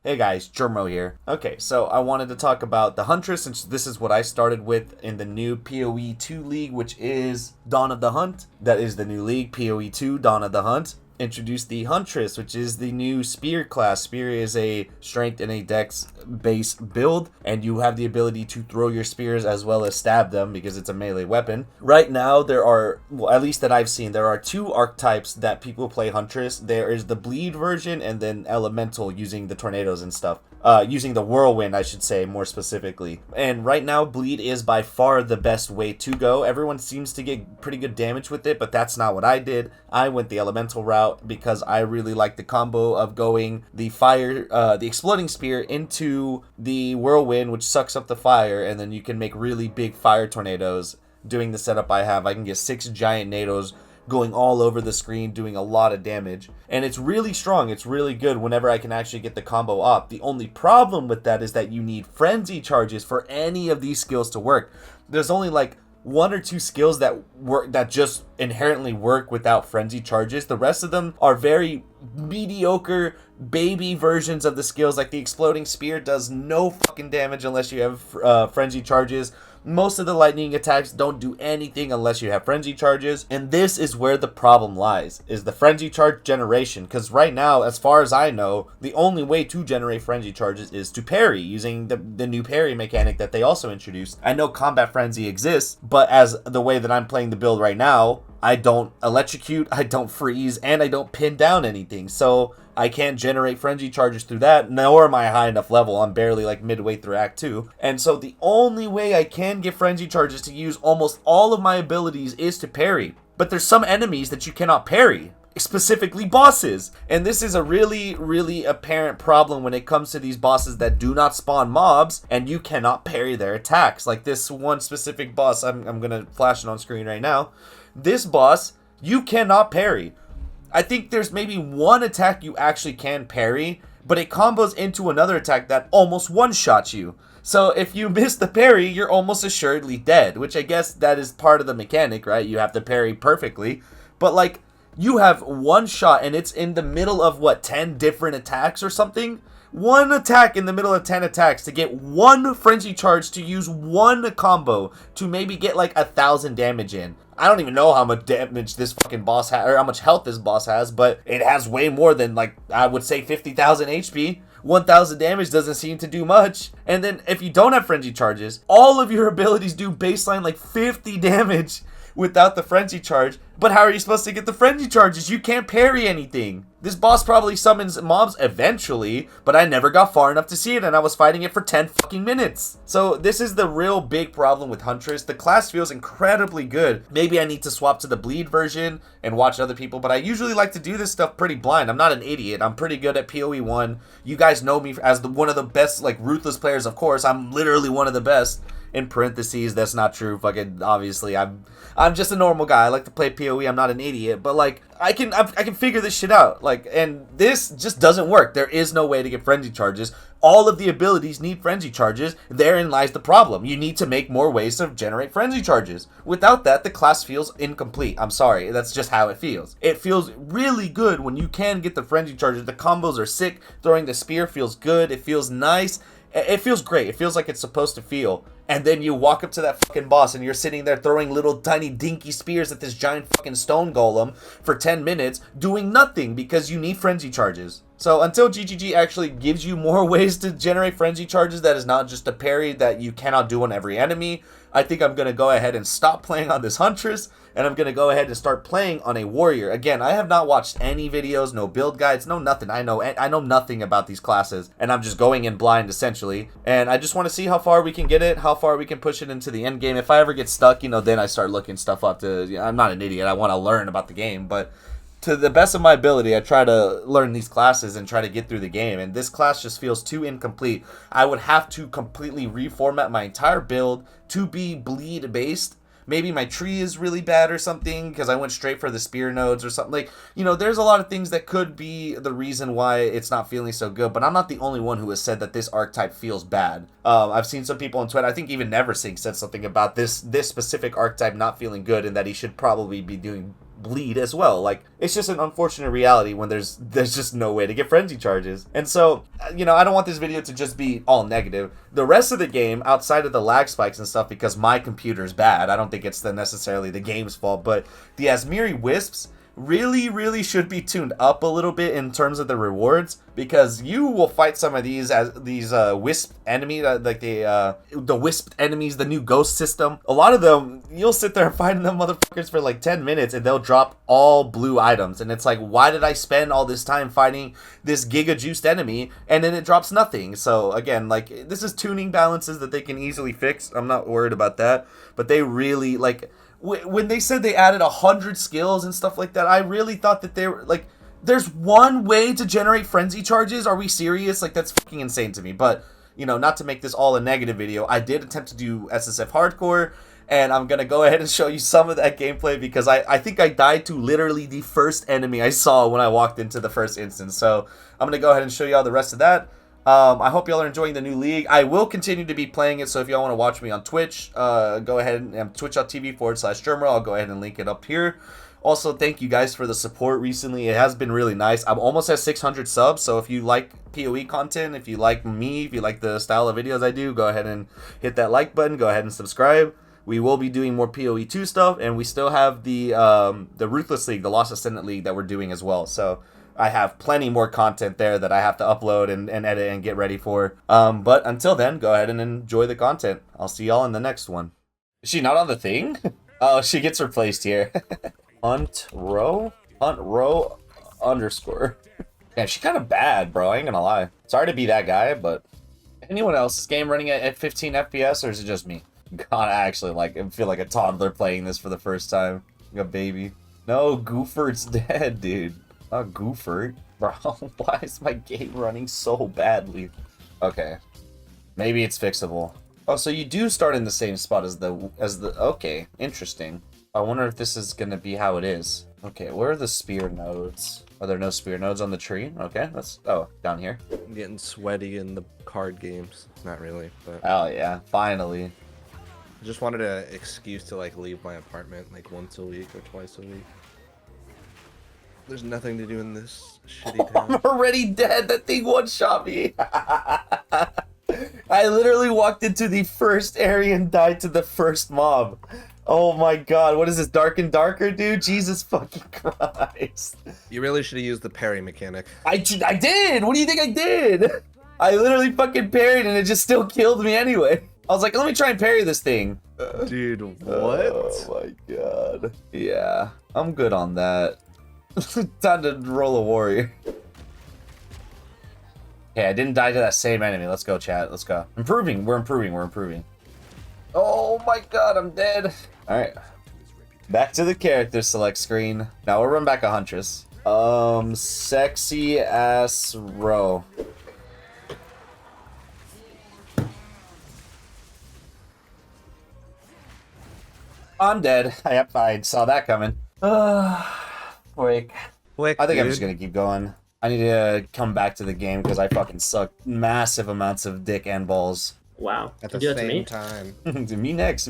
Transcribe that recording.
Hey guys, JermRo here. Okay, so I wanted to talk about the Huntress, since this is what I started with in the new PoE 2 league, which is Dawn of the Hunt. That is the new league, PoE 2, Dawn of the Hunt. Introduced the Huntress, which is the new Spear class. Spear is a strength and a dex base build, and you have the ability to throw your spears as well as stab them because it's a melee weapon. Right now, there are, well, at least that I've seen, there are two archetypes that people play Huntress. There is the bleed version and then elemental using the tornadoes and stuff. Using the whirlwind, I should say, more specifically. And right now, bleed is by far the best way to go. Everyone seems to get pretty good damage with it, but that's not what I did. I went the elemental route because I really like the combo of going the fire, the exploding spear into the whirlwind, which sucks up the fire, and then you can make really big fire tornadoes. Doing the setup I have, I can get 6 giant nados going all over the screen, doing a lot of damage. And it's really strong. It's really good whenever I can actually get the combo up. The only problem with that is that you need frenzy charges for any of these skills to work. There's only like 1 or 2 skills that work, that just inherently work without frenzy charges. The rest of them are very mediocre baby versions of the skills. Like the exploding spear does no fucking damage unless you have frenzy charges. Most of the lightning attacks don't do anything unless you have frenzy charges, and this is where the problem lies, is the frenzy charge generation, because right now, as far as I know, the only way to generate frenzy charges is to parry, using the new parry mechanic that they also introduced. I know combat frenzy exists, but as the way that I'm playing the build right now, I don't electrocute, I don't freeze, and I don't pin down anything, so I can't generate frenzy charges through that, nor am I high enough level. I'm barely like midway through Act 2. And so the only way I can get frenzy charges to use almost all of my abilities is to parry. But there's some enemies that you cannot parry, specifically bosses. And this is a really apparent problem when it comes to these bosses that do not spawn mobs and you cannot parry their attacks. Like this one specific boss, I'm gonna flash it on screen right now. This boss, you cannot parry. I think there's maybe one attack you actually can parry, but it combos into another attack that almost one-shots you. So if you miss the parry, you're almost assuredly dead, which I guess that is part of the mechanic, right? You have to parry perfectly. But like, you have one shot and it's in the middle of what, 10 different attacks or something? One attack in the middle of 10 attacks to get one frenzy charge to use one combo to maybe get like 1,000 damage in. I don't even know how much damage this fucking boss has, or how much health this boss has, but it has way more than, like, I would say 50,000 HP. 1,000 damage doesn't seem to do much. And then if you don't have frenzy charges, all of your abilities do baseline like 50 damage without the frenzy charge. But how are you supposed to get the frenzy charges? You can't parry anything. This boss probably summons mobs eventually, but I never got far enough to see it, and I was fighting it for 10 fucking minutes. So this is the real big problem with Huntress. The class feels incredibly good. Maybe I need to swap to the bleed version and watch other people, but I usually like to do this stuff pretty blind. I'm not an idiot. I'm pretty good at PoE 1. You guys know me as one of the best, like, ruthless players, of course. I'm literally one of the best. In parentheses, that's not true. Fucking obviously, I'm just a normal guy. I like to play PoE. I'm not an idiot, but like I can figure this shit out. Like, and this just doesn't work. There is no way to get frenzy charges. All of the abilities need frenzy charges. Therein lies the problem. You need to make more ways to generate frenzy charges. Without that, the class feels incomplete. I'm sorry. That's just how it feels. It feels really good when you can get the frenzy charges. The combos are sick. Throwing the spear feels good. It feels nice. It feels great. It feels like it's supposed to feel. And then you walk up to that fucking boss and you're sitting there throwing little tiny dinky spears at this giant fucking stone golem for 10 minutes doing nothing because you need frenzy charges. So until GGG actually gives you more ways to generate frenzy charges that is not just a parry that you cannot do on every enemy, I think I'm going to go ahead and stop playing on this Huntress, and I'm going to go ahead and start playing on a warrior. Again, I have not watched any videos, no build guides, no nothing. I know nothing about these classes, and I'm just going in blind essentially. And I just want to see how far we can get it, how far we can push it into the end game. If I ever get stuck, then I start looking stuff up to, I'm not an idiot. I want to learn about the game, but to the best of my ability, I try to learn these classes and try to get through the game, and this class just feels too incomplete. I would have to completely reformat my entire build to be bleed based. Maybe my tree is really bad or something because I went straight for the spear nodes or something. Like, there's a lot of things that could be the reason why it's not feeling so good, but I'm not the only one who has said that this archetype feels bad. I've seen some people on Twitter, I think even Neversing said something about this specific archetype not feeling good and that he should probably be doing bleed as well. Like, it's just an unfortunate reality when there's just no way to get frenzy charges. And so, you know, I don't want this video to just be all negative. The rest of the game, outside of the lag spikes and stuff, because my computer's bad, I don't think it's necessarily the game's fault, but the Asmiri Wisps really should be tuned up a little bit in terms of the rewards, because you will fight some of these wisp enemy, like the wisp enemies, the new ghost system. A lot of them, you'll sit there fighting them motherfuckers for like 10 minutes and they'll drop all blue items, and it's like, why did I spend all this time fighting this giga juiced enemy and then it drops nothing? So again, like, this is tuning balances that they can easily fix. I'm not worried about that, but they really, like, when they said they added 100 skills and stuff like that, I really thought that they were like, there's one way to generate frenzy charges? Are we serious? Like, that's fucking insane to me. But, you know, not to make this all a negative video, I did attempt to do SSF Hardcore, and I'm gonna go ahead and show you some of that gameplay, because I think I died to literally the first enemy I saw when I walked into the first instance. So I'm gonna go ahead and show you all the rest of that. I hope y'all are enjoying the new league. I will continue to be playing it, so if y'all want to watch me on Twitch, go ahead and twitch.tv/JermRo. I'll go ahead and link it up here. Also, thank you guys for the support recently. It has been really nice. I'm almost at 600 subs, so if you like PoE content, if you like me, if you like the style of videos I do, go ahead and hit that like button. Go ahead and subscribe. We will be doing more PoE 2 stuff, and we still have the Ruthless League, the Lost Ascendant League that we're doing as well. So I have plenty more content there that I have to upload and edit and get ready for. But until then, go ahead and enjoy the content. I'll see y'all in the next one. Is she not on the thing? Oh, she gets replaced here. Huntress _ Yeah, she's kind of bad, bro. I ain't gonna lie. Sorry to be that guy, but anyone else? This game running at 15 FPS, or is it just me? God, I actually feel like a toddler playing this for the first time. Like a baby. No, Goofert's dead, dude. Not Goofert. Bro, why is my game running so badly? Okay. Maybe it's fixable. Oh, so you do start in the same spot as the okay, interesting. I wonder if this is gonna be how it is. Okay, where are the spear nodes? Are there no spear nodes on the tree? Okay, that's, oh, down here. I'm getting sweaty in the card games. Not really, but oh yeah, finally. I just wanted an excuse to like leave my apartment like once a week or twice a week. There's nothing to do in this shitty town. I'm already dead. That thing one-shot me. I literally walked into the first area and died to the first mob. Oh my god, what is this, Dark and Darker, dude? Jesus fucking Christ. You really should have used the parry mechanic. I did! What do you think I did? I literally fucking parried and it just still killed me anyway. I was like, let me try and parry this thing. Dude, what? Oh my god. Yeah, I'm good on that. Time to roll a warrior. Okay, I didn't die to that same enemy. Let's go, chat. Let's go. Improving. We're improving. We're improving. Oh my god, I'm dead. Alright. Back to the character select screen. Now we'll run back a Huntress. Sexy ass row. I'm dead. I saw that coming. Quick. I think I'm just gonna keep going. I need to come back to the game because I fucking suck massive amounts of dick and balls. Wow. At the same time. Me next.